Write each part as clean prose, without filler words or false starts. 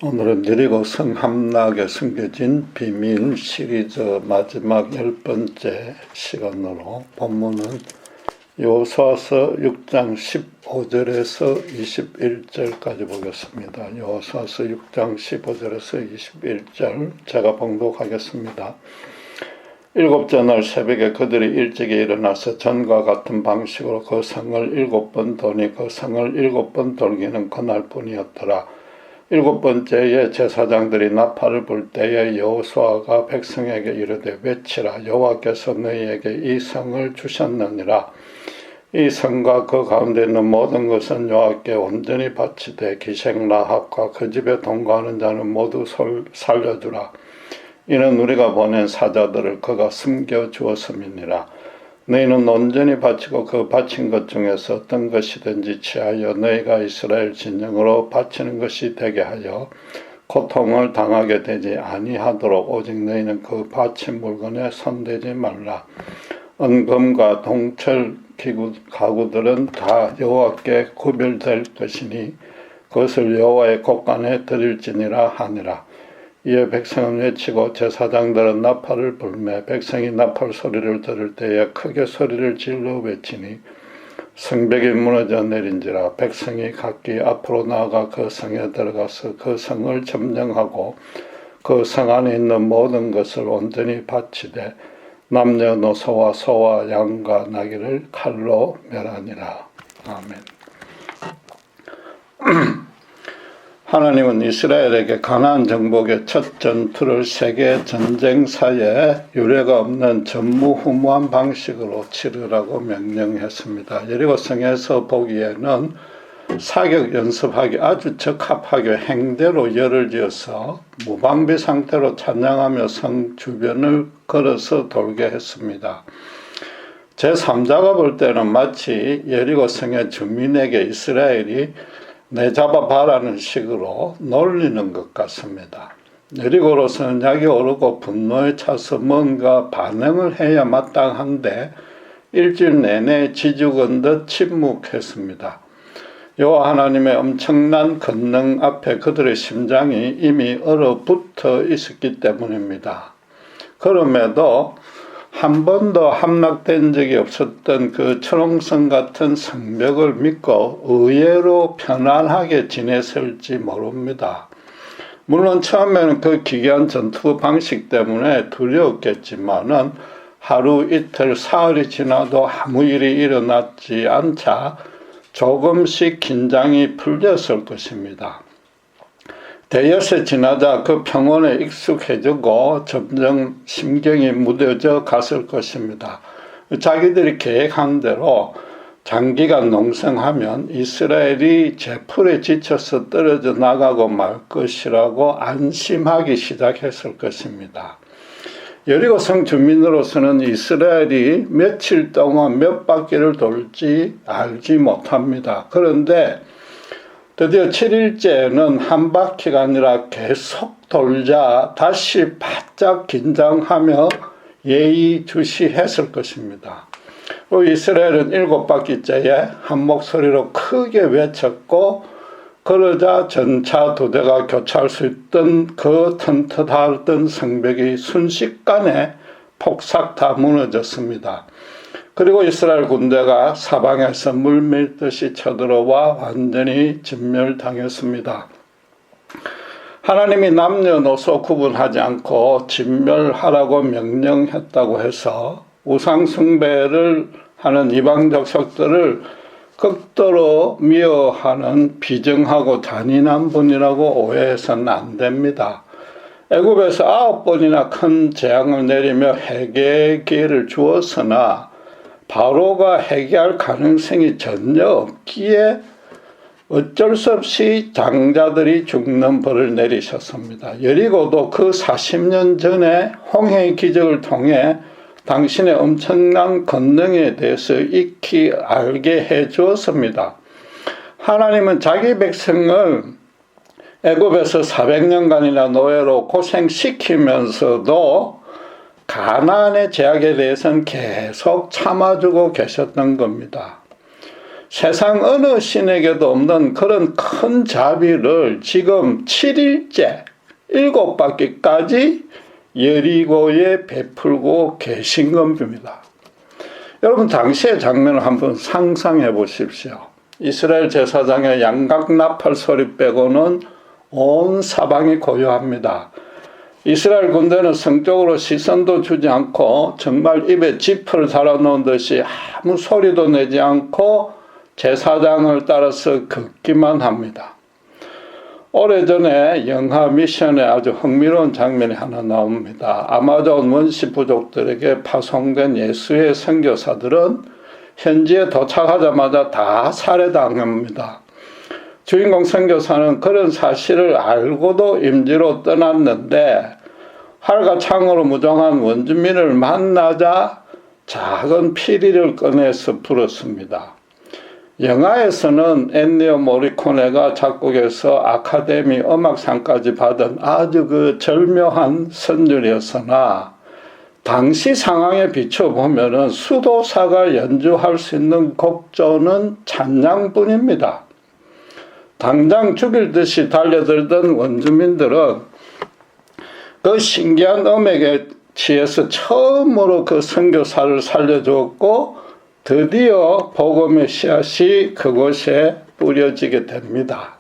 오늘은 여리고 성 함락에 숨겨진 비밀 시리즈 마지막 10번째 시간으로 본문은 여호수아서 6장 15절에서 21절까지 보겠습니다. 여호수아서 6장 15절에서 21절 제가 봉독하겠습니다. 일곱째 날 새벽에 그들이 일찍이 일어나서 전과 같은 방식으로 그 성을 7번 도니 그 성을 7번 돌기는 그날뿐이었더라. 7번째에 제사장들이 나팔을 불 때에 여호수아가 백성에게 이르되 외치라. 여호와께서 너희에게 이 성을 주셨느니라. 이 성과 그 가운데 있는 모든 것은 여호와께 온전히 바치되 기생 라합과 그 집에 동거하는 자는 모두 살려주라. 이는 우리가 보낸 사자들을 그가 숨겨주었음이니라. 너희는 온전히 바치고 그 바친 것 중에서 어떤 것이든지 취하여 너희가 이스라엘 진영으로 바치는 것이 되게 하여 고통을 당하게 되지 아니하도록 오직 너희는 그 바친 물건에 손대지 말라. 은금과 동철 가구들은 다 여호와께 구별될 것이니 그것을 여호와의 곳간에 드릴지니라 하니라. 이에 백성은 외치고 제사장들은 나팔을 불매 백성이 나팔 소리를 들을 때에 크게 소리를 질러 외치니 성벽이 무너져 내린지라. 백성이 각기 앞으로 나아가 그 성에 들어가서 그 성을 점령하고 그 성 안에 있는 모든 것을 온전히 바치되 남녀노소와 소와 양과 나귀를 칼로 멸하니라. 아멘. 하나님은 이스라엘에게 가나안 정복의 첫 전투를 세계 전쟁사에 유례가 없는 전무후무한 방식으로 치르라고 명령했습니다. 여리고성에서 보기에는 사격 연습하기 아주 적합하게 행대로 열을 지어서 무방비 상태로 찬양하며 성 주변을 걸어서 돌게 했습니다. 제3자가 볼 때는 마치 여리고성의 주민에게 이스라엘이 내잡아봐라는 식으로 놀리는 것 같습니다. 여리고로서는 약이 오르고 분노에 차서 뭔가 반응을 해야 마땅한데 일주일 내내 지죽은 듯 침묵했습니다. 여호와 하나님의 엄청난 권능 앞에 그들의 심장이 이미 얼어붙어 있었기 때문입니다. 그럼에도 한 번도 함락된 적이 없었던 그 철옹성 같은 성벽을 믿고 의외로 편안하게 지냈을지 모릅니다. 물론 처음에는 그 기괴한 전투 방식 때문에 두려웠겠지만은 하루 이틀 사흘이 지나도 아무 일이 일어나지 않자 조금씩 긴장이 풀렸을 것입니다. 대여섯 지나자 그 평온에 익숙해지고 점점 심경이 무뎌져 갔을 것입니다. 자기들이 계획한 대로 장기간 농성하면 이스라엘이 제풀에 지쳐서 떨어져 나가고 말 것이라고 안심하기 시작했을 것입니다. 여리고성 주민으로서는 이스라엘이 며칠 동안 몇 바퀴를 돌지 알지 못합니다. 그런데 드디어 7일째는 한 바퀴가 아니라 계속 돌자 다시 바짝 긴장하며 예의주시했을 것입니다. 이스라엘은 7바퀴째에 한 목소리로 크게 외쳤고 그러자 전차 2대가 교차할 수 있던 그 튼튼하던 성벽이 순식간에 폭삭 다 무너졌습니다. 그리고 이스라엘 군대가 사방에서 물밀듯이 쳐들어와 완전히 진멸당했습니다. 하나님이 남녀노소 구분하지 않고 진멸하라고 명령했다고 해서 우상숭배를 하는 이방적 적들을 극도로 미워하는 비정하고 잔인한 분이라고 오해해서는 안 됩니다. 애굽에서 9번이나 큰 재앙을 내리며 회개의 기회를 주었으나 바로가 회개할 가능성이 전혀 없기에 어쩔 수 없이 장자들이 죽는 벌을 내리셨습니다. 여리고도 그 40년 전에 홍해의 기적을 통해 당신의 엄청난 권능에 대해서 익히 알게 해 주었습니다. 하나님은 자기 백성을 애굽에서 400년간이나 노예로 고생시키면서도 가나안의 제약에 대해서는 계속 참아주고 계셨던 겁니다. 세상 어느 신에게도 없는 그런 큰 자비를 지금 7일째 7바퀴까지 여리고에 베풀고 계신 겁니다. 여러분 당시의 장면을 한번 상상해 보십시오. 이스라엘 제사장의 양각 나팔 소리 빼고는 온 사방이 고요합니다. 이스라엘 군대는 성적으로 시선도 주지 않고 정말 입에 지퍼를 달아놓은 듯이 아무 소리도 내지 않고 제사장을 따라서 걷기만 합니다. 오래전에 영화 미션에 아주 흥미로운 장면이 하나 나옵니다. 아마존 원시 부족들에게 파송된 예수의 선교사들은 현지에 도착하자마자 다 살해당합니다. 주인공 선교사는 그런 사실을 알고도 임지로 떠났는데 활과 창으로 무장한 원주민을 만나자 작은 피리를 꺼내서 불었습니다. 영화에서는 엔니오 모리코네가 작곡해서 아카데미 음악상까지 받은 아주 그 절묘한 선율이었으나 당시 상황에 비춰보면은 수도사가 연주할 수 있는 곡조는 찬양뿐입니다. 당장 죽일 듯이 달려들던 원주민들은 그 신기한 음악에 취해서 처음으로 그 선교사를 살려주었고 드디어 복음의 씨앗이 그곳에 뿌려지게 됩니다.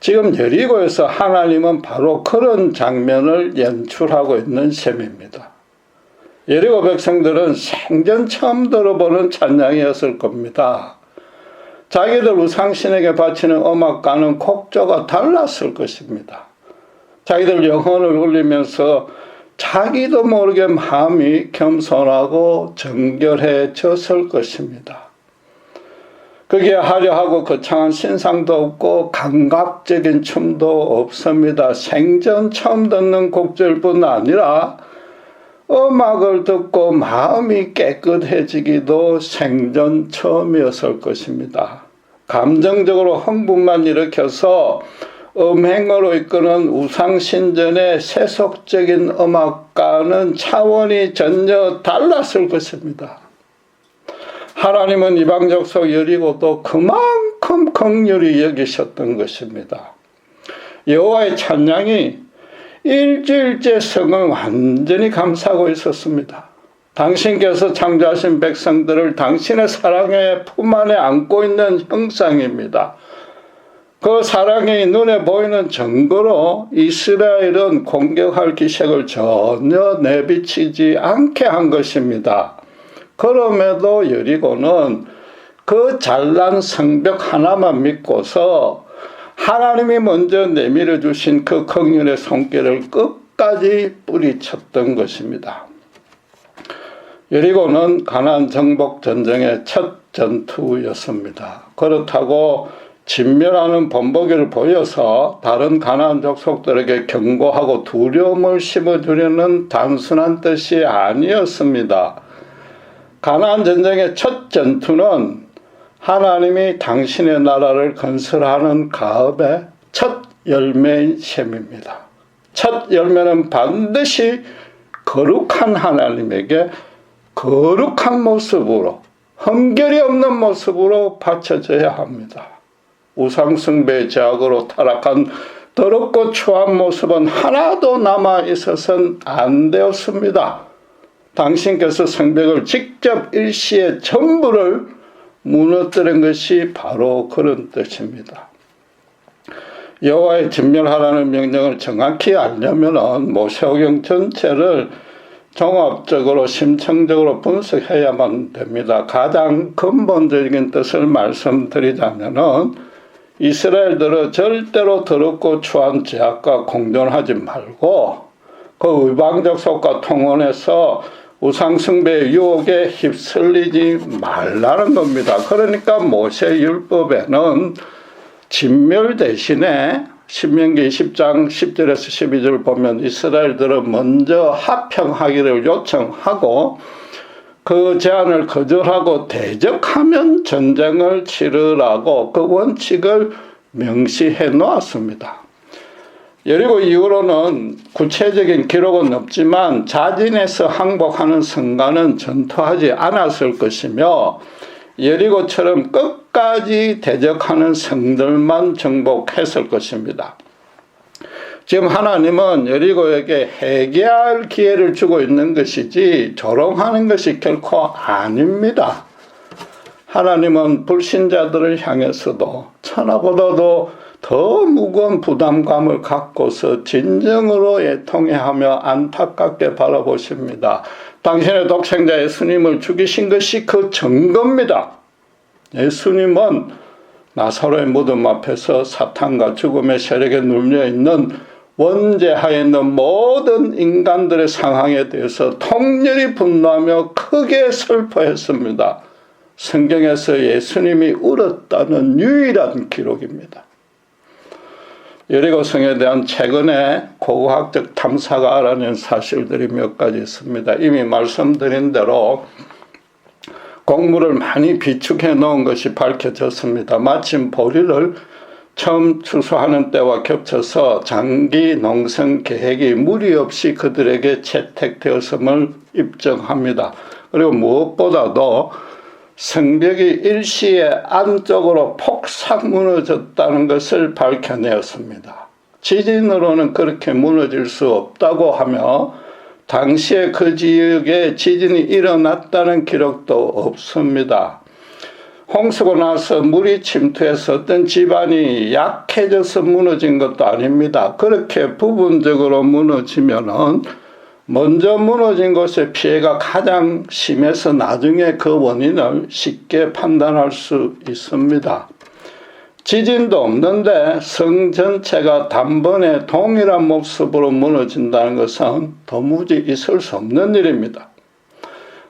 지금 여리고에서 하나님은 바로 그런 장면을 연출하고 있는 셈입니다. 여리고 백성들은 생전 처음 들어보는 찬양이었을 겁니다. 자기들 우상신에게 바치는 음악과는 곡조가 달랐을 것입니다. 자기들 영혼을 울리면서 자기도 모르게 마음이 겸손하고 정결해졌을 것입니다. 거기에 화려하고 거창한 신상도 없고 감각적인 춤도 없습니다. 생전 처음 듣는 곡조일 뿐 아니라 음악을 듣고 마음이 깨끗해지기도 생전 처음이었을 것입니다. 감정적으로 흥분만 일으켜서 음행으로 이끄는 우상신전의 세속적인 음악과는 차원이 전혀 달랐을 것입니다. 하나님은 이방족 속 여리고도 그만큼 긍휼히 여기셨던 것입니다. 여호와의 찬양이 일주일째 성을 완전히 감싸고 있었습니다. 당신께서 창조하신 백성들을 당신의 사랑의 품 안에 안고 있는 형상입니다. 그 사랑이 눈에 보이는 증거로 이스라엘은 공격할 기색을 전혀 내비치지 않게 한 것입니다. 그럼에도 여리고는 그 잘난 성벽 하나만 믿고서 하나님이 먼저 내밀어 주신 그 긍휼의 손길을 끝까지 뿌리쳤던 것입니다. 여리고는 가나안 정복 전쟁의 첫 전투였습니다. 그렇다고 진멸하는 본보기를 보여서 다른 가나안 족속들에게 경고하고 두려움을 심어주려는 단순한 뜻이 아니었습니다. 가나안 전쟁의 첫 전투는 하나님이 당신의 나라를 건설하는 가업의 첫 열매인 셈입니다. 첫 열매는 반드시 거룩한 하나님에게 거룩한 모습으로, 흠결이 없는 모습으로 바쳐져야 합니다. 우상숭배의 제약으로 타락한 더럽고 추한 모습은 하나도 남아 있어서는 안 되었습니다. 당신께서 성벽을 직접 일시에 전부를 무너뜨린 것이 바로 그런 뜻입니다. 여호와의 진멸하라는 명령을 정확히 알려면 모세오경 전체를 종합적으로 심층적으로 분석해야만 됩니다. 가장 근본적인 뜻을 말씀드리자면은 이스라엘들은 절대로 더럽고 추한 죄악과 공존하지 말고 그 의방적 속과 통혼해서 우상숭배의 유혹에 휩쓸리지 말라는 겁니다. 그러니까 모세율법에는 진멸 대신에 신명기 20장 10절에서 12절 보면 이스라엘들은 먼저 합평하기를 요청하고 그 제안을 거절하고 대적하면 전쟁을 치르라고 그 원칙을 명시해 놓았습니다. 여리고 이후로는 구체적인 기록은 없지만 자진해서 항복하는 성가는 전투하지 않았을 것이며 여리고처럼 끝까지 대적하는 성들만 정복했을 것입니다. 지금 하나님은 여리고에게 회개할 기회를 주고 있는 것이지 조롱하는 것이 결코 아닙니다. 하나님은 불신자들을 향해서도 천하보다도 더 무거운 부담감을 갖고서 진정으로 애통해하며 안타깝게 바라보십니다. 당신의 독생자 예수님을 죽이신 것이 그 증거입니다. 예수님은 나사로의 무덤 앞에서 사탄과 죽음의 세력에 눌려있는 원죄하에 있는 모든 인간들의 상황에 대해서 통렬히 분노하며 크게 슬퍼했습니다. 성경에서 예수님이 울었다는 유일한 기록입니다. 여리고성에 대한 최근의 고고학적 탐사가 알아낸 사실들이 몇 가지 있습니다. 이미 말씀드린 대로 곡물을 많이 비축해 놓은 것이 밝혀졌습니다. 마침 보리를 처음 추수하는 때와 겹쳐서 장기 농성 계획이 무리 없이 그들에게 채택되었음을 입증합니다. 그리고 무엇보다도 성벽이 일시에 안쪽으로 폭삭 무너졌다는 것을 밝혀내었습니다. 지진으로는 그렇게 무너질 수 없다고 하며 당시에 그 지역에 지진이 일어났다는 기록도 없습니다. 홍수가 나서 물이 침투해서 어떤 집안이 약해져서 무너진 것도 아닙니다. 그렇게 부분적으로 무너지면은 먼저 무너진 곳의 피해가 가장 심해서 나중에 그 원인을 쉽게 판단할 수 있습니다. 지진도 없는데 성 전체가 단번에 동일한 모습으로 무너진다는 것은 도무지 있을 수 없는 일입니다.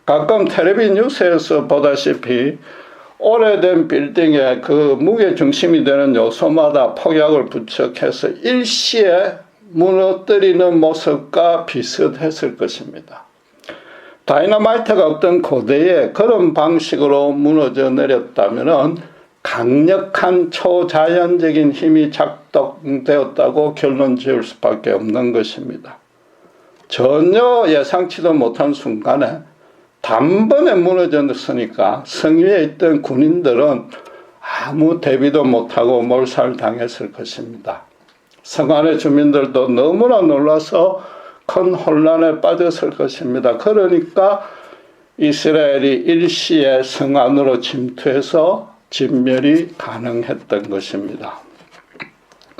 가끔 텔레비 뉴스에서 보다시피 오래된 빌딩에 그 무게 중심이 되는 요소마다 폭약을 부착해서 일시에 무너뜨리는 모습과 비슷했을 것입니다. 다이너마이트가 없던 고대에 그런 방식으로 무너져 내렸다면 강력한 초자연적인 힘이 작동되었다고 결론 지을 수밖에 없는 것입니다. 전혀 예상치도 못한 순간에 단번에 무너졌으니까 성 위에 있던 군인들은 아무 대비도 못하고 몰살당했을 것입니다. 성 안의 주민들도 너무나 놀라서 큰 혼란에 빠졌을 것입니다. 그러니까 이스라엘이 일시에 성 안으로 침투해서 진멸이 가능했던 것입니다.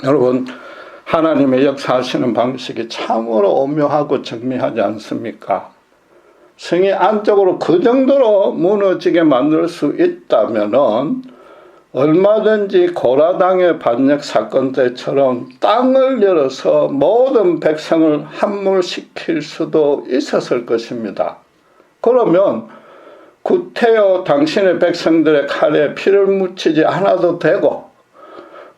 여러분, 하나님의 역사하시는 방식이 참으로 오묘하고 정밀하지 않습니까? 성이 안쪽으로 그 정도로 무너지게 만들 수 있다면은 얼마든지 고라당의 반역 사건 때처럼 땅을 열어서 모든 백성을 함몰시킬 수도 있었을 것입니다. 그러면 구태여 당신의 백성들의 칼에 피를 묻히지 않아도 되고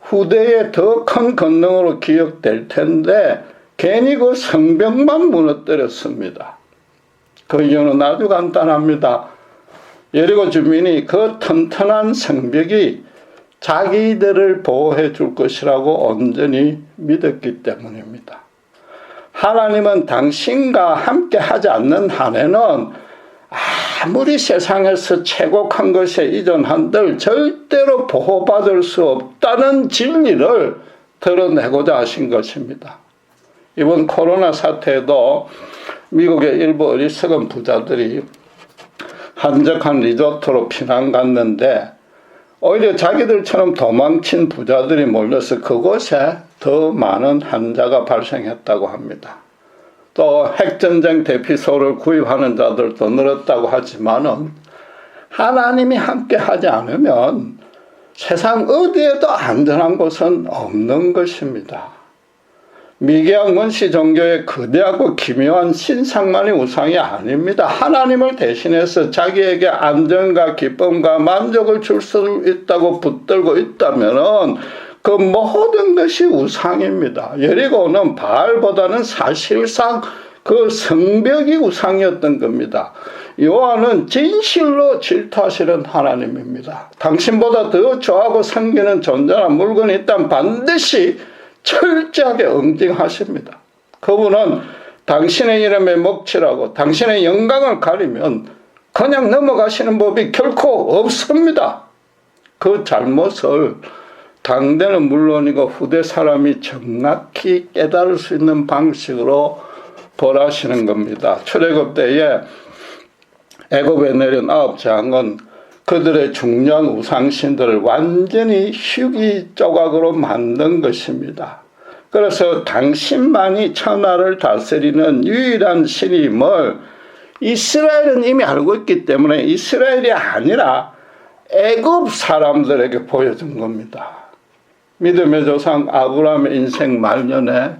후대에 더 큰 권능으로 기억될 텐데 괜히 그 성벽만 무너뜨렸습니다. 그 이유는 아주 간단합니다. 여리고 주민이 그 튼튼한 성벽이 자기들을 보호해 줄 것이라고 온전히 믿었기 때문입니다. 하나님은 당신과 함께 하지 않는 한에는 아무리 세상에서 최고 큰 것에 이전한들 절대로 보호받을 수 없다는 진리를 드러내고자 하신 것입니다. 이번 코로나 사태에도 미국의 일부 어리석은 부자들이 한적한 리조트로 피난 갔는데 오히려 자기들처럼 도망친 부자들이 몰려서 그곳에 더 많은 환자가 발생했다고 합니다. 또 핵전쟁 대피소를 구입하는 자들도 늘었다고 하지만은 하나님이 함께 하지 않으면 세상 어디에도 안전한 곳은 없는 것입니다. 미개한 원시 종교의 거대하고 기묘한 신상만이 우상이 아닙니다. 하나님을 대신해서 자기에게 안정과 기쁨과 만족을 줄 수 있다고 붙들고 있다면 그 모든 것이 우상입니다. 여리고는 바알보다는 사실상 그 성벽이 우상이었던 겁니다. 요한은 진실로 질투하시는 하나님입니다. 당신보다 더 좋아하고 섬기는 존재나 물건이 있다면 반드시 철저하게 응징하십니다. 그분은 당신의 이름에 먹칠하고 당신의 영광을 가리면 그냥 넘어가시는 법이 결코 없습니다. 그 잘못을 당대는 물론이고 후대 사람이 정확히 깨달을 수 있는 방식으로 벌하시는 겁니다. 출애굽 때에 애굽에 내린 9장은 그들의 중요한 우상신들을 완전히 휴기 조각으로 만든 것입니다. 그래서 당신만이 천하를 다스리는 유일한 신임을 이스라엘은 이미 알고 있기 때문에 이스라엘이 아니라 애굽 사람들에게 보여준 겁니다. 믿음의 조상 아브라함의 인생 말년에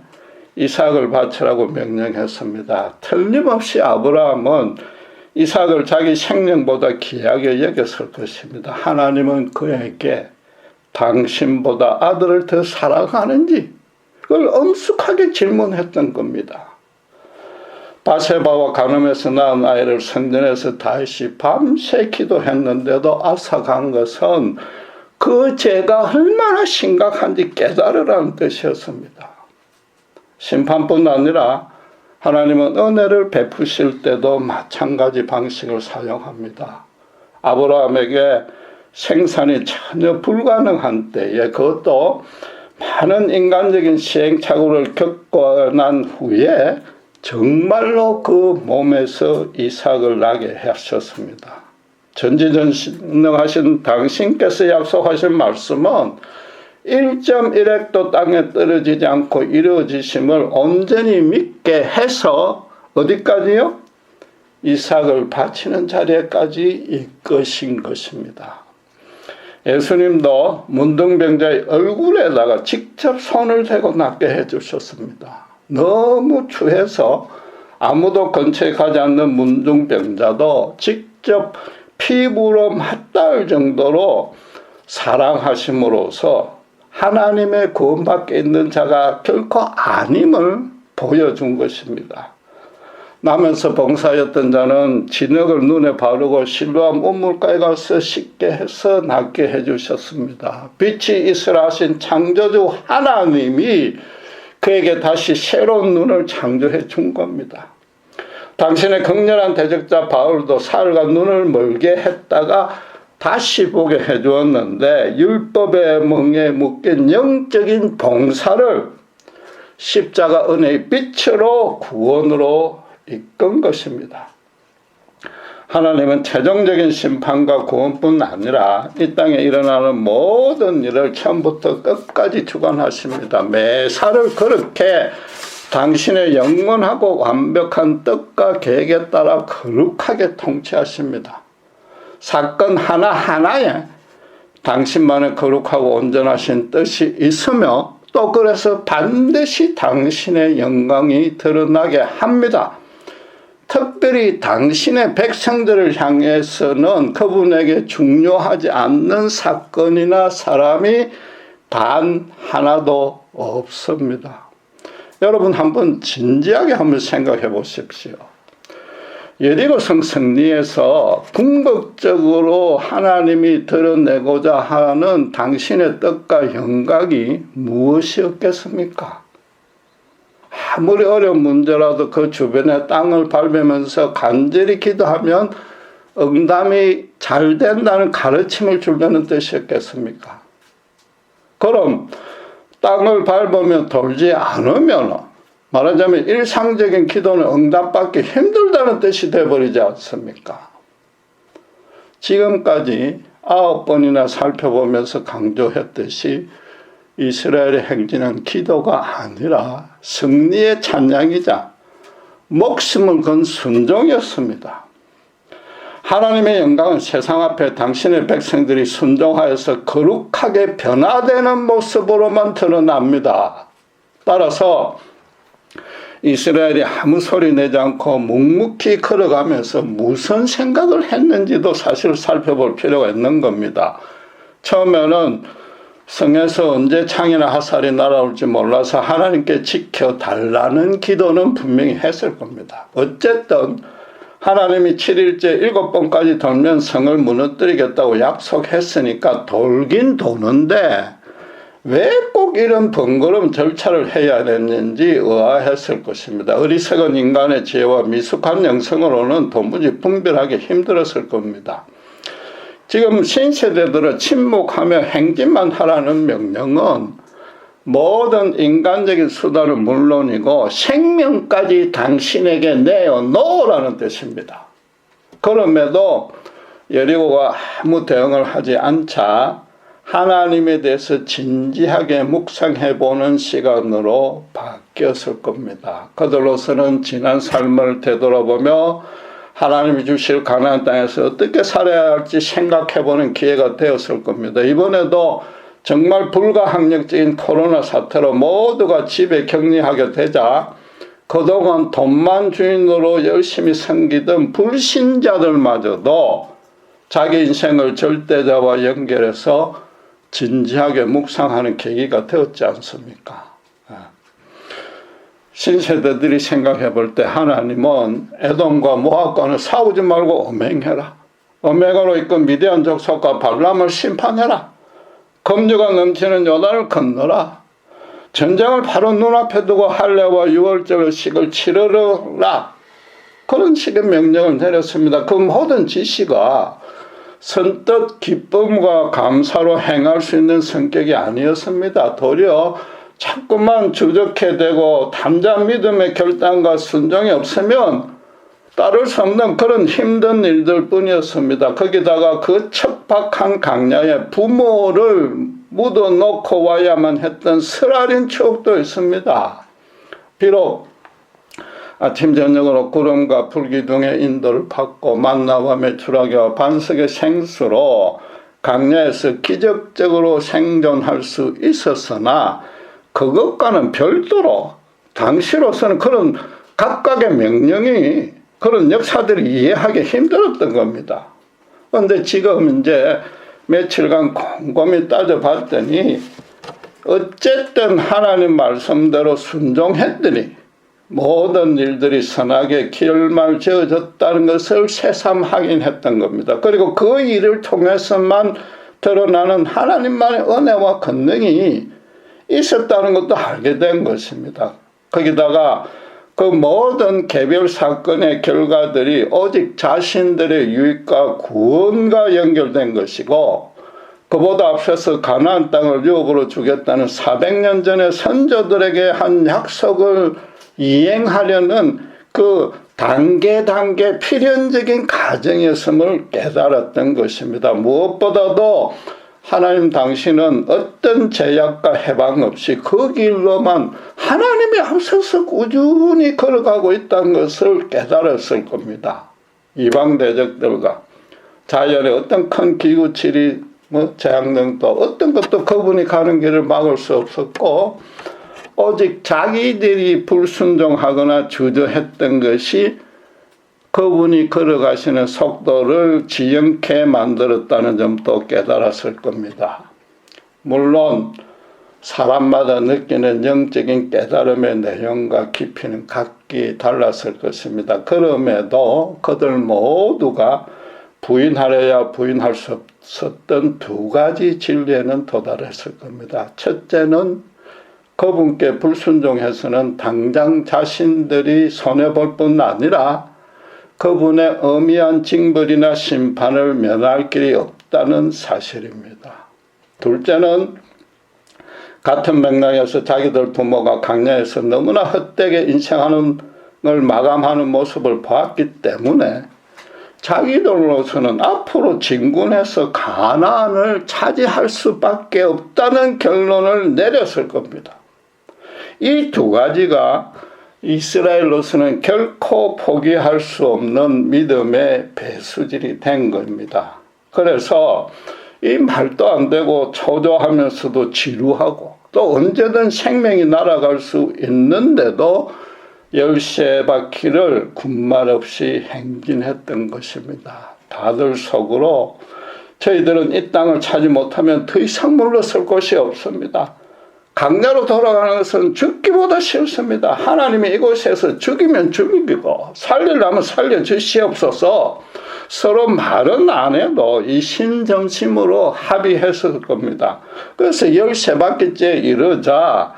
이삭을 바치라고 명령했습니다. 틀림없이 아브라함은 이삭을 자기 생명보다 귀하게 여겼을 것입니다. 하나님은 그에게 당신보다 아들을 더 사랑하는지 그걸 엄숙하게 질문했던 겁니다. 바세바와 간음에서 낳은 아이를 성전에서 다시 밤새 기도했는데도 앗아간 것은 그 죄가 얼마나 심각한지 깨달으라는 뜻이었습니다. 심판뿐 아니라 하나님은 은혜를 베푸실 때도 마찬가지 방식을 사용합니다. 아브라함에게 생산이 전혀 불가능한 때에 그것도 많은 인간적인 시행착오를 겪고 난 후에 정말로 그 몸에서 이삭을 나게 하셨습니다. 전지전능하신 당신께서 약속하신 말씀은 1.1획도 땅에 떨어지지 않고 이루어지심을 온전히 믿게 해서 어디까지요? 이삭을 바치는 자리에까지 이끄신 것입니다. 예수님도 문둥병자의 얼굴에다가 직접 손을 대고 낫게 해주셨습니다. 너무 추해서 아무도 근처에 가지 않는 문둥병자도 직접 피부로 맞닿을 정도로 사랑하심으로써 하나님의 구원 밖에 있는 자가 결코 아님을 보여준 것입니다. 나면서 봉사였던 자는 진흙을 눈에 바르고 실로암 우물가에 가서 씻게 해서 낫게 해주셨습니다. 빛이 있으라 하신 창조주 하나님이 그에게 다시 새로운 눈을 창조해 준 겁니다. 당신의 극렬한 대적자 바울도 사흘간 눈을 멀게 했다가 다시 보게 해주었는데 율법의 멍에 묶인 영적인 봉사를 십자가 은혜의 빛으로 구원으로 이끈 것입니다. 하나님은 최종적인 심판과 구원뿐 아니라 이 땅에 일어나는 모든 일을 처음부터 끝까지 주관하십니다. 매사를 그렇게 당신의 영원하고 완벽한 뜻과 계획에 따라 거룩하게 통치하십니다. 사건 하나하나에 당신만의 거룩하고 온전하신 뜻이 있으며 또 그래서 반드시 당신의 영광이 드러나게 합니다. 특별히 당신의 백성들을 향해서는 그분에게 중요하지 않는 사건이나 사람이 단 하나도 없습니다. 여러분 한번 진지하게 한번 생각해 보십시오. 여리고 성 승리에서 궁극적으로 하나님이 드러내고자 하는 당신의 뜻과 영광이 무엇이었겠습니까? 아무리 어려운 문제라도 그 주변에 땅을 밟으면서 간절히 기도하면 응답이 잘 된다는 가르침을 주려는 뜻이었겠습니까? 그럼 땅을 밟으며 돌지 않으면 말하자면 일상적인 기도는 응답받기 힘들다는 뜻이 되어버리지 않습니까? 지금까지 9번이나 살펴보면서 강조했듯이 이스라엘의 행진은 기도가 아니라 승리의 찬양이자 목숨을 건 순종이었습니다. 하나님의 영광은 세상 앞에 당신의 백성들이 순종하여서 거룩하게 변화되는 모습으로만 드러납니다. 따라서 이스라엘이 아무 소리 내지 않고 묵묵히 걸어가면서 무슨 생각을 했는지도 사실 살펴볼 필요가 있는 겁니다. 처음에는 성에서 언제 창이나 화살이 날아올지 몰라서 하나님께 지켜달라는 기도는 분명히 했을 겁니다. 어쨌든 하나님이 7일째 7번까지 돌면 성을 무너뜨리겠다고 약속했으니까 돌긴 도는데 왜 꼭 이런 번거로운 절차를 해야 했는지 의아했을 것입니다. 어리석은 인간의 지혜와 미숙한 영성으로는 도무지 분별하기 힘들었을 겁니다. 지금 신세대들은 침묵하며 행진만 하라는 명령은 모든 인간적인 수단은 물론이고 생명까지 당신에게 내어놓으라는 뜻입니다. 그럼에도 여리고가 아무 대응을 하지 않자 하나님에 대해서 진지하게 묵상해보는 시간으로 바뀌었을 겁니다. 그들로서는 지난 삶을 되돌아보며 하나님이 주실 가나안 땅에서 어떻게 살아야 할지 생각해보는 기회가 되었을 겁니다. 이번에도 정말 불가항력적인 코로나 사태로 모두가 집에 격리하게 되자 그동안 돈만 주인으로 열심히 섬기던 불신자들마저도 자기 인생을 절대자와 연결해서 진지하게 묵상하는 계기가 되었지 않습니까? 신세대들이 생각해 볼 때 하나님은 에돔과 모압과는 싸우지 말고 엄행해라. 엄행으로 이끈 미디안 족속과 발람을 심판해라. 검주가 넘치는 요단을 건너라. 전쟁을 바로 눈앞에 두고 할례와 유월절식을 치르라. 그런 식의 명령을 내렸습니다. 그 모든 지시가 선뜻 기쁨과 감사로 행할 수 있는 성격이 아니었습니다. 도리어 자꾸만 주저케되고 담대한 믿음의 결단과 순종이 없으면 따를 수 없는 그런 힘든 일들 뿐이었습니다. 거기다가 그 척박한 강야에 부모를 묻어놓고 와야만 했던 쓰라린 추억도 있습니다. 비록 아침 저녁으로 구름과 불기둥의 인도를 받고 만나와 메추라기와 반석의 생수로 강야에서 기적적으로 생존할 수 있었으나 그것과는 별도로 당시로서는 그런 각각의 명령이 그런 역사들을 이해하기 힘들었던 겁니다. 그런데 지금 이제 며칠간 곰곰이 따져봤더니 어쨌든 하나님 말씀대로 순종했더니 모든 일들이 선하게 결말 지어졌다는 것을 새삼 확인했던 겁니다. 그리고 그 일을 통해서만 드러나는 하나님만의 은혜와 권능이 있었다는 것도 알게 된 것입니다. 거기다가 그 모든 개별 사건의 결과들이 오직 자신들의 유익과 구원과 연결된 것이고 그보다 앞서서 가나안 땅을 유업으로 주겠다는 400년 전의 선조들에게 한 약속을 이행하려는 그 단계 필연적인 과정이었음을 깨달았던 것입니다. 무엇보다도 하나님 당신은 어떤 제약과 해방 없이 그 길로만 하나님이 앞서서 꾸준히 걸어가고 있다는 것을 깨달았을 겁니다. 이방 대적들과 자연의 어떤 큰 기후질이 재앙등도 어떤 것도 그분이 가는 길을 막을 수 없었고 오직 자기들이 불순종하거나 주저했던 것이 그분이 걸어가시는 속도를 지연케 만들었다는 점도 깨달았을 겁니다. 물론 사람마다 느끼는 영적인 깨달음의 내용과 깊이는 각기 달랐을 것입니다. 그럼에도 그들 모두가 부인하려야 부인할 수 없었던 두 가지 진리에는 도달했을 겁니다. 첫째는 그분께 불순종해서는 당장 자신들이 손해볼 뿐 아니라 그분의 엄미한 징벌이나 심판을 면할 길이 없다는 사실입니다. 둘째는 같은 맥락에서 자기들 부모가 강야에서 너무나 헛되게 인생하는 걸 마감하는 모습을 보았기 때문에 자기들로서는 앞으로 진군해서 가나안을 차지할 수밖에 없다는 결론을 내렸을 겁니다. 이 두 가지가 이스라엘로서는 결코 포기할 수 없는 믿음의 배수질이 된 겁니다. 그래서 이 말도 안 되고 초조하면서도 지루하고 또 언제든 생명이 날아갈 수 있는데도 열세 바퀴를 군말 없이 행진했던 것입니다. 다들 속으로 저희들은 이 땅을 차지 못하면 더 이상 물러설 곳이 없습니다. 강야로 돌아가는 것은 죽기보다 싫습니다. 하나님이 이곳에서 죽이면 죽이고 살리려면 살려주시옵소서. 서로 말은 안 해도 이 신점심으로 합의했을 겁니다. 그래서 13바퀴째 이르자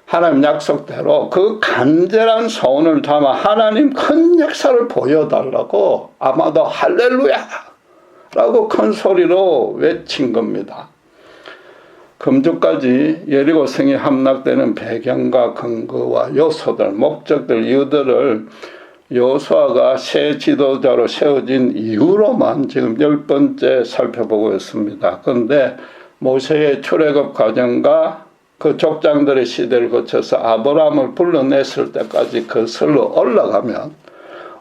하나님 약속대로 그 간절한 소원을 담아 하나님 큰 역사를 보여달라고 아마도 할렐루야 라고 큰 소리로 외친 겁니다. 금주까지 여리고성이 함락되는 배경과 근거와 요소들, 목적들, 이유들을 여호수아가 새 지도자로 세워진 이유로만 지금 10번째 살펴보고 있습니다. 그런데 모세의 출애굽 과정과 그 족장들의 시대를 거쳐서 아브라함을 불러냈을 때까지 거슬러 올라가면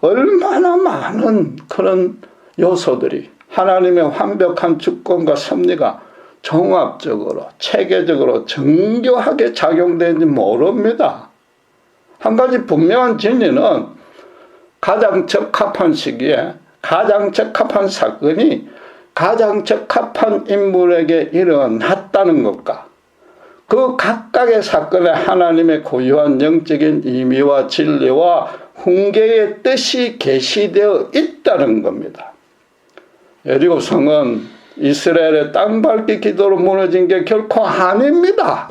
얼마나 많은 그런 요소들이 하나님의 완벽한 주권과 섭리가 종합적으로 체계적으로 정교하게 작용되는지 모릅니다. 한 가지 분명한 진리는 가장 적합한 시기에 가장 적합한 사건이 가장 적합한 인물에게 일어났다는 것과 그 각각의 사건에 하나님의 고유한 영적인 의미와 진리와 훈계의 뜻이 계시되어 있다는 겁니다. 여리고성은 이스라엘의 땅밟기 기도로 무너진 게 결코 아닙니다.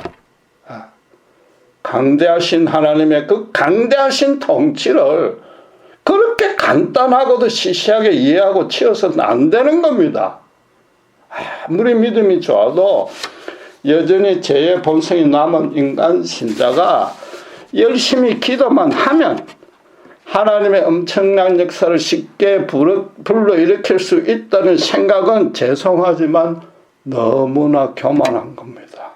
강대하신 하나님의 그 강대하신 통치를 그렇게 간단하고도 시시하게 이해하고 치어서는 안 되는 겁니다. 아무리 믿음이 좋아도 여전히 죄의 본성이 남은 인간 신자가 열심히 기도만 하면 하나님의 엄청난 역사를 쉽게 불러일으킬 수 있다는 생각은 죄송하지만 너무나 교만한 겁니다.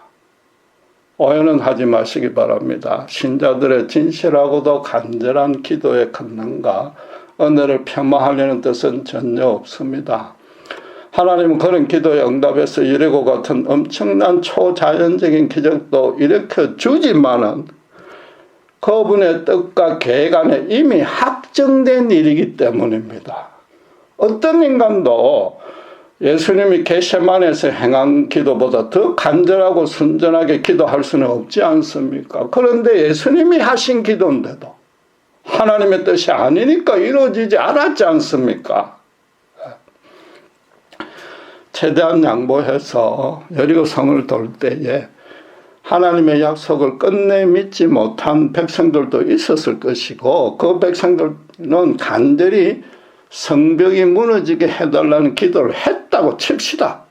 오해는 하지 마시기 바랍니다. 신자들의 진실하고도 간절한 기도의 권능과 은혜를 폄하하려는 뜻은 전혀 없습니다. 하나님은 그런 기도에 응답해서 여리고 같은 엄청난 초자연적인 기적도 일으켜주지만은 그분의 뜻과 계획 안에 이미 확정된 일이기 때문입니다. 어떤 인간도 예수님이 겟세마네에서 행한 기도보다 더 간절하고 순전하게 기도할 수는 없지 않습니까? 그런데 예수님이 하신 기도인데도 하나님의 뜻이 아니니까 이루어지지 않았지 않습니까? 최대한 양보해서 여리고 성을 돌 때에 하나님의 약속을 끝내 믿지 못한 백성들도 있었을 것이고 그 백성들은 간절히 성벽이 무너지게 해달라는 기도를 했다고 칩시다.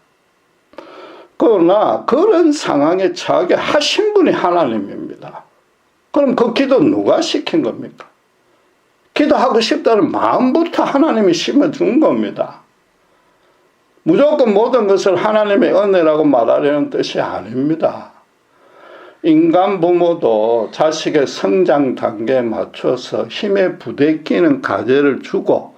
그러나 그런 상황에 처하게 하신 분이 하나님입니다. 그럼 그 기도 누가 시킨 겁니까? 기도하고 싶다는 마음부터 하나님이 심어준 겁니다. 무조건 모든 것을 하나님의 은혜라고 말하려는 뜻이 아닙니다. 인간 부모도 자식의 성장 단계에 맞춰서 힘에 부대끼는 과제를 주고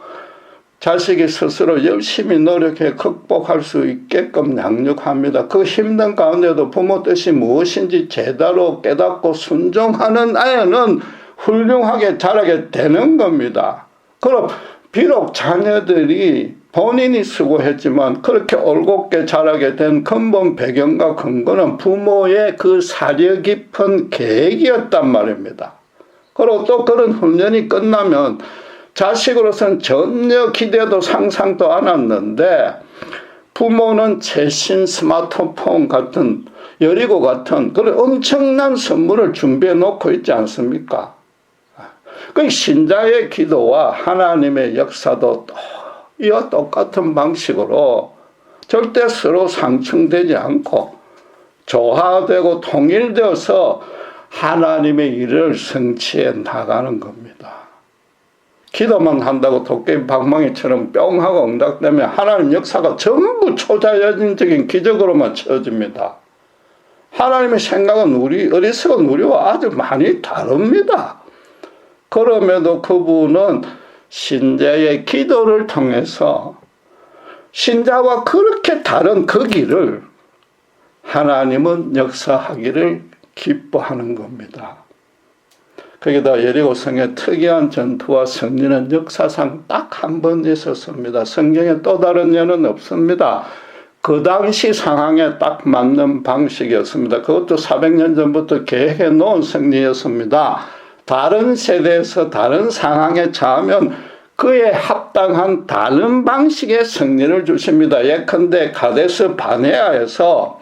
자식이 스스로 열심히 노력해 극복할 수 있게끔 양육합니다. 그 힘든 가운데도 부모 뜻이 무엇인지 제대로 깨닫고 순종하는 아이는 훌륭하게 자라게 되는 겁니다. 그럼 비록 자녀들이 본인이 수고했지만 그렇게 올곧게 자라게 된 근본 배경과 근거는 부모의 그 사려 깊은 계획이었단 말입니다. 그리고 또 그런 훈련이 끝나면 자식으로서는 전혀 기대도 상상도 않았는데 부모는 최신 스마트폰 같은 여리고 같은 그런 엄청난 선물을 준비해 놓고 있지 않습니까? 그 신자의 기도와 하나님의 역사도 이와 똑같은 방식으로 절대 서로 상충되지 않고 조화되고 통일되어서 하나님의 일을 성취해 나가는 겁니다. 기도만 한다고 도깨비 방망이처럼 뿅 하고 응답되면 하나님 역사가 전부 초자연적인 기적으로만 채워집니다. 하나님의 생각은 어리석은 우리와 아주 많이 다릅니다. 그럼에도 그분은 신자의 기도를 통해서 신자와 그렇게 다른 그 길을 하나님은 역사하기를 기뻐하는 겁니다. 거기다 여리고성의 특이한 전투와 승리는 역사상 딱 한 번 있었습니다. 성경에 또 다른 예는 없습니다. 그 당시 상황에 딱 맞는 방식이었습니다. 그것도 400년 전부터 계획해 놓은 승리였습니다. 다른 세대에서 다른 상황에 처하면 그에 합당한 다른 방식의 승리를 주십니다. 예컨대 가데스 바네아에서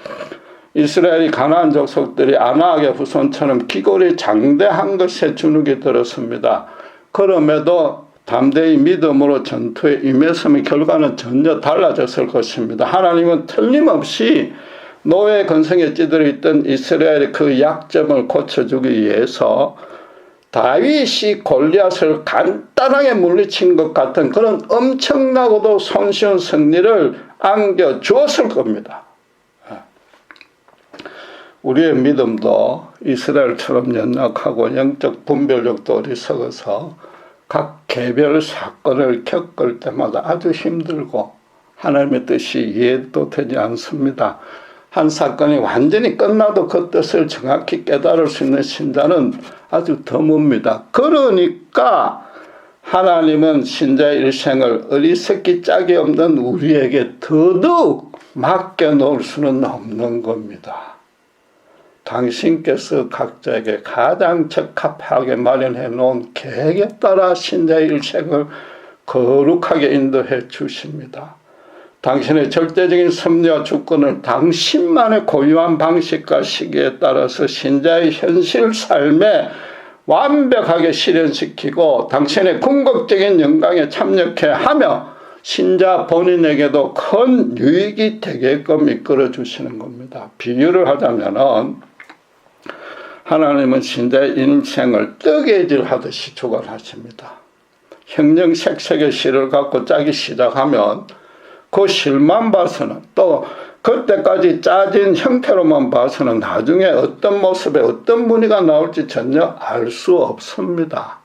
이스라엘이 가나안 족속들이 아낙의 후손처럼 기골이 장대한 것에 주눅이 들었습니다. 그럼에도 담대히 믿음으로 전투에 임했으면 결과는 전혀 달라졌을 것입니다. 하나님은 틀림없이 노예 건성에 찌들어 있던 이스라엘의 그 약점을 고쳐주기 위해서 다윗이 골리앗을 간단하게 물리친 것 같은 그런 엄청나고도 손쉬운 승리를 안겨주었을 겁니다. 우리의 믿음도 이스라엘처럼 연약하고 영적 분별력도 어리석어서 각 개별 사건을 겪을 때마다 아주 힘들고 하나님의 뜻이 이해도 되지 않습니다. 한 사건이 완전히 끝나도 그 뜻을 정확히 깨달을 수 있는 신자는 아주 드뭅니다. 그러니까 하나님은 신자의 일생을 어리석기 짝이 없는 우리에게 더더욱 맡겨놓을 수는 없는 겁니다. 당신께서 각자에게 가장 적합하게 마련해 놓은 계획에 따라 신자의 일생을 거룩하게 인도해 주십니다. 당신의 절대적인 섭리와 주권을 당신만의 고유한 방식과 시기에 따라서 신자의 현실 삶에 완벽하게 실현시키고 당신의 궁극적인 영광에 참여케 하며 신자 본인에게도 큰 유익이 되게끔 이끌어 주시는 겁니다. 비유를 하자면은 하나님은 신자의 인생을 뜨개질하듯이 주관하십니다. 형형색색의 실을 갖고 짜기 시작하면 그 실만 봐서는 또 그때까지 짜진 형태로만 봐서는 나중에 어떤 모습에 어떤 무늬가 나올지 전혀 알 수 없습니다.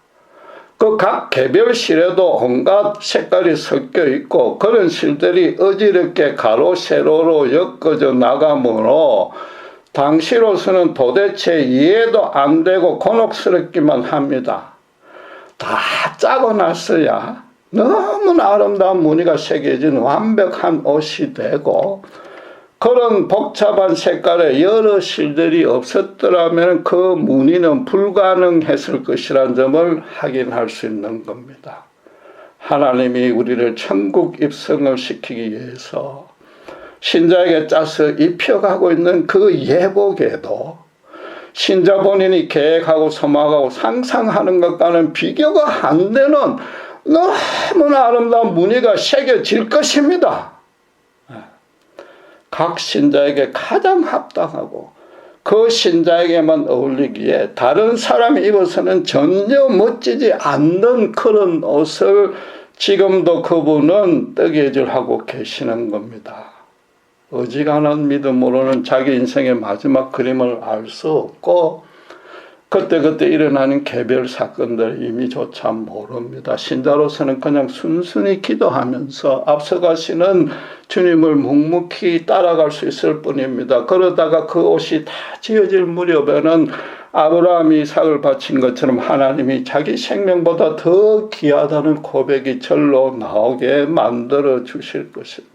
그 각 개별 실에도 온갖 색깔이 섞여 있고 그런 실들이 어지럽게 가로 세로로 엮어져 나가므로 당시로서는 도대체 이해도 안 되고 곤혹스럽기만 합니다. 다 짜고 났어야 너무나 아름다운 무늬가 새겨진 완벽한 옷이 되고 그런 복잡한 색깔의 여러 실들이 없었더라면 그 무늬는 불가능했을 것이라는 점을 확인할 수 있는 겁니다. 하나님이 우리를 천국 입성을 시키기 위해서 신자에게 짜서 입혀가고 있는 그 예복에도 신자 본인이 계획하고 소망하고 상상하는 것과는 비교가 안 되는 너무나 아름다운 무늬가 새겨질 것입니다. 각 신자에게 가장 합당하고 그 신자에게만 어울리기에 다른 사람이 입어서는 전혀 멋지지 않는 그런 옷을 지금도 그분은 뜨개질하고 계시는 겁니다. 어지간한 믿음으로는 자기 인생의 마지막 그림을 알 수 없고 그때그때 일어나는 개별 사건들 이미 조차 모릅니다. 신자로서는 그냥 순순히 기도하면서 앞서가시는 주님을 묵묵히 따라갈 수 있을 뿐입니다. 그러다가 그 옷이 다 지어질 무렵에는 아브라함이 이삭을 바친 것처럼 하나님이 자기 생명보다 더 귀하다는 고백이 절로 나오게 만들어 주실 것입니다.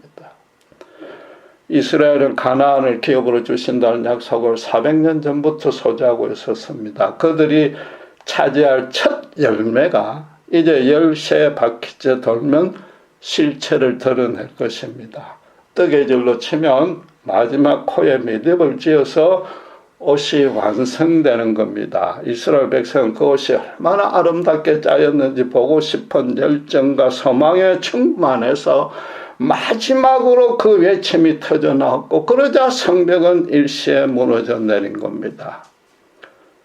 이스라엘은 가나안을 기업으로 주신다는 약속을 400년 전부터 소지하고 있었습니다. 그들이 차지할 첫 열매가 이제 열쇠 바퀴째 돌면 실체를 드러낼 것입니다. 뜨개질로 치면 마지막 코에 매듭을 지어서 옷이 완성되는 겁니다. 이스라엘 백성은 그 옷이 얼마나 아름답게 짜였는지 보고 싶은 열정과 소망에 충만해서 마지막으로 그 외침이 터져나왔고 그러자 성벽은 일시에 무너져 내린 겁니다.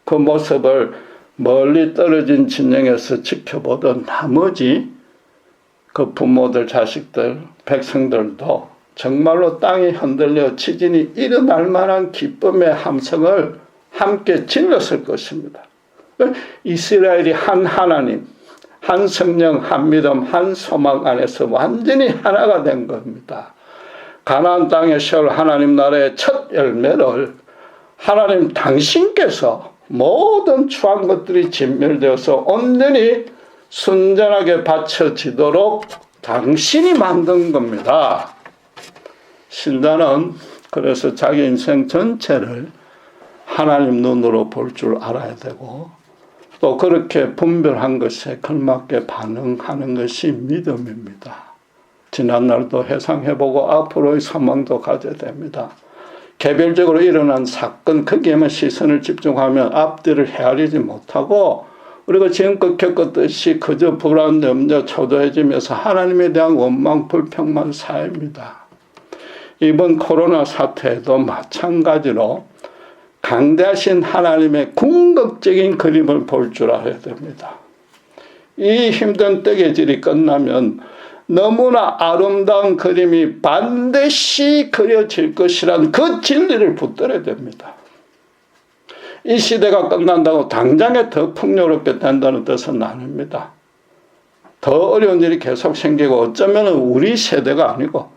그 모습을 멀리 떨어진 진영에서 지켜보던 나머지 그 부모들, 자식들, 백성들도 정말로 땅이 흔들려 지진이 일어날 만한 기쁨의 함성을 함께 질렀을 것입니다. 이스라엘이 한 하나님, 한 성령, 한 믿음, 한 소망 안에서 완전히 하나가 된 겁니다. 가나안 땅에 세울 하나님 나라의 첫 열매를 하나님 당신께서 모든 추한 것들이 진멸되어서 온전히 순전하게 바쳐지도록 당신이 만든 겁니다. 신자는 그래서 자기 인생 전체를 하나님 눈으로 볼 줄 알아야 되고 또 그렇게 분별한 것에 걸맞게 반응하는 것이 믿음입니다. 지난날도 회상해보고 앞으로의 소망도 가져야 됩니다. 개별적으로 일어난 사건 거기에만 시선을 집중하면 앞뒤를 헤아리지 못하고 우리가 지금껏 겪었듯이 그저 불안, 염려, 초조해지면서 하나님에 대한 원망, 불평만 쌓입니다. 이번 코로나 사태에도 마찬가지로 강대하신 하나님의 궁극적인 그림을 볼 줄 알아야 됩니다. 이 힘든 뜨개질이 끝나면 너무나 아름다운 그림이 반드시 그려질 것이란 그 진리를 붙들어야 됩니다. 이 시대가 끝난다고 당장에 더 풍요롭게 된다는 뜻은 아닙니다. 더 어려운 일이 계속 생기고 어쩌면 우리 세대가 아니고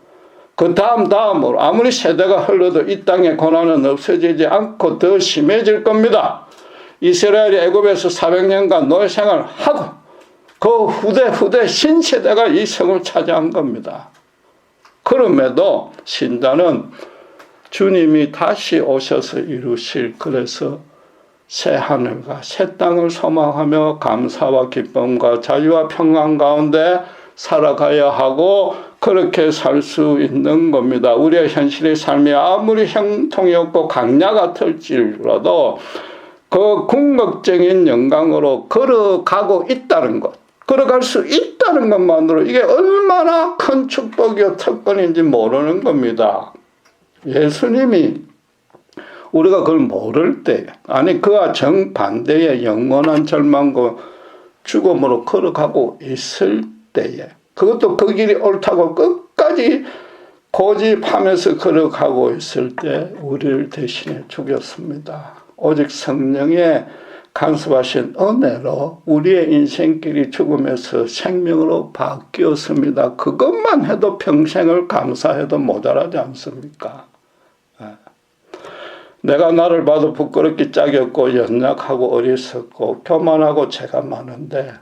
그 다음으로 아무리 세대가 흘러도 이 땅의 고난은 없어지지 않고 더 심해질 겁니다. 이스라엘이 애굽에서 400년간 노예 생활하고 그 후대 신세대가 이 성을 차지한 겁니다. 그럼에도 신자는 주님이 다시 오셔서 이루실 그래서 새 하늘과 새 땅을 소망하며 감사와 기쁨과 자유와 평안 가운데 살아가야 하고 그렇게 살 수 있는 겁니다. 우리의 현실의 삶이 아무리 형통이 없고 강야 같을지라도 그 궁극적인 영광으로 걸어가고 있다는 것, 걸어갈 수 있다는 것만으로 이게 얼마나 큰 축복이요 특권인지 모르는 겁니다. 예수님이 우리가 그걸 모를 때, 아니 그와 정반대의 영원한 절망과 죽음으로 걸어가고 있을 때에, 그것도 그 길이 옳다고 끝까지 고집하면서 걸어가고 있을 때 우리를 대신해 죽였습니다. 오직 성령의 간섭하신 은혜로 우리의 인생길이 죽음에서 생명으로 바뀌었습니다. 그것만 해도 평생을 감사해도 모자라지 않습니까? 내가 나를 봐도 부끄럽기 짝이 없고 연약하고 어리석고 교만하고 죄가 많은데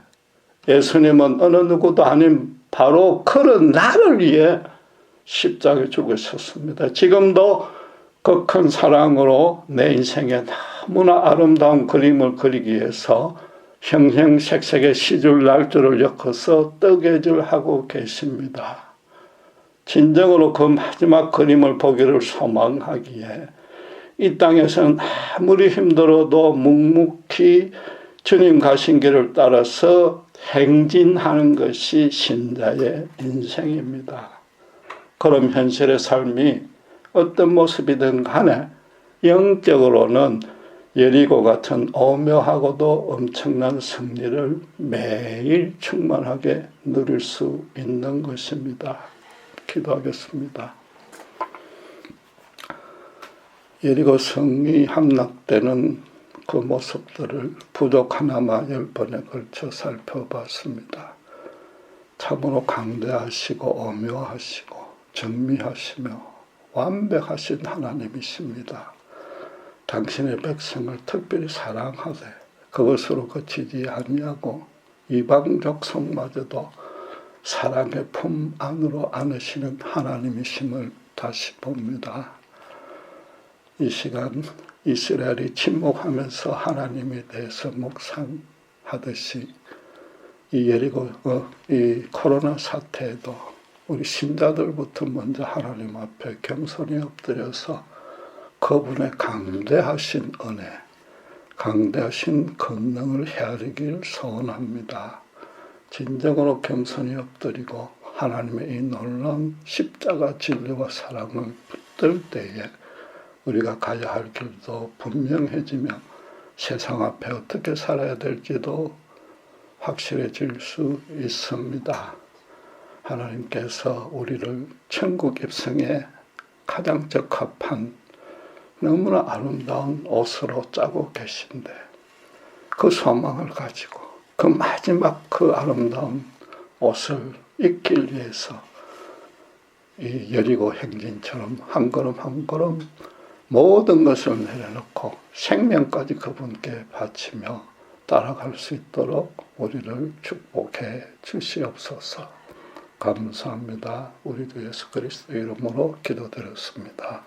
예수님은 어느 누구도 아닌 바로 그런 나를 위해 십자가에 죽으셨습니다. 지금도 그 큰 사랑으로 내 인생에 너무나 아름다운 그림을 그리기 위해서 형형색색의 시줄 날짜를 엮어서 뜨개질하고 계십니다. 진정으로 그 마지막 그림을 보기를 소망하기에 이 땅에서는 아무리 힘들어도 묵묵히 주님 가신 길을 따라서 행진하는 것이 신자의 인생입니다. 그럼 현실의 삶이 어떤 모습이든 간에 영적으로는 여리고 같은 오묘하고도 엄청난 승리를 매일 충만하게 누릴 수 있는 것입니다. 기도하겠습니다. 여리고 성이 함락되는 그 모습들을 부족 하나마 10번에 걸쳐 살펴봤습니다. 참으로 강대하시고 오묘하시고 정미하시며 완벽하신 하나님이십니다. 당신의 백성을 특별히 사랑하되 그것으로 그치지 아니하고 이방족 성마저도 사랑의 품 안으로 안으시는 하나님이심을 다시 봅니다. 이 시간 이스라엘이 침묵하면서 하나님에 대해서 묵상하듯이 이 여리고 이 코로나 사태에도 우리 신자들부터 먼저 하나님 앞에 겸손히 엎드려서 그분의 강대하신 은혜, 강대하신 권능을 헤아리길 소원합니다. 진정으로 겸손히 엎드리고 하나님의 이 놀라운 십자가 진리와 사랑을 붙들 때에 우리가 가야 할 길도 분명해지며 세상 앞에 어떻게 살아야 될지도 확실해질 수 있습니다. 하나님께서 우리를 천국 입성에 가장 적합한 너무나 아름다운 옷으로 짜고 계신데 그 소망을 가지고 그 마지막 그 아름다운 옷을 입기 위해서 이 여리고 행진처럼 한 걸음 한 걸음 모든 것을 내려놓고 생명까지 그분께 바치며 따라갈 수 있도록 우리를 축복해 주시옵소서. 감사합니다. 우리 주 예수 그리스도 이름으로 기도드렸습니다.